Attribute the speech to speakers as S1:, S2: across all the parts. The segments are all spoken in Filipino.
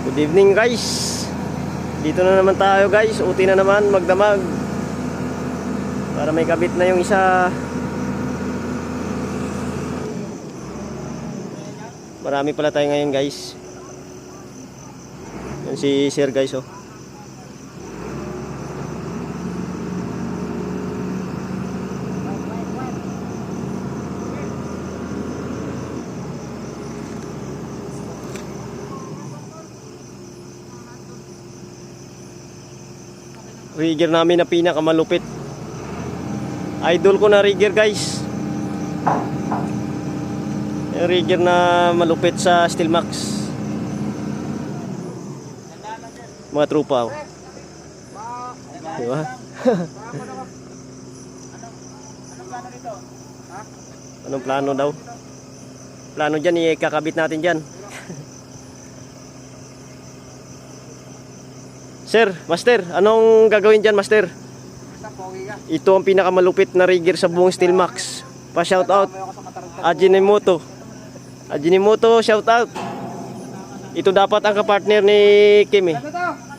S1: Good evening guys. Dito na naman tayo guys. Uti na naman magdamag. Para may kabit na yung isa. Marami pala tayo ngayon guys. Yan si Sir guys oh. Rigger namin na pinakamalupit. Idol ko na rigger guys. Yung rigger na malupit sa Steelmax. Mga trupa oh. Diba? Anong plano daw? Plano dyan, ikakabit natin dyan. Sir, Master, anong gagawin dyan, Master? Ito ang pinakamalupit na rigger sa buong Steelmax. Pa-shoutout. Ajinomoto. Ajinomoto, shoutout. Ito dapat ang kapartner ni Kim eh.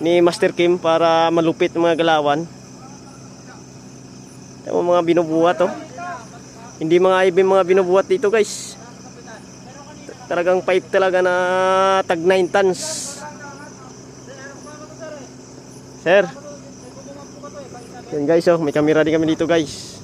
S1: Ni Master Kim para malupit mga galawan. Ito mga binubuhat oh. Hindi mga ibig mga binubuhat dito guys. Talagang pipe talaga na tag 9 tons. Sir. Yan guys oh, may camera din kami dito guys.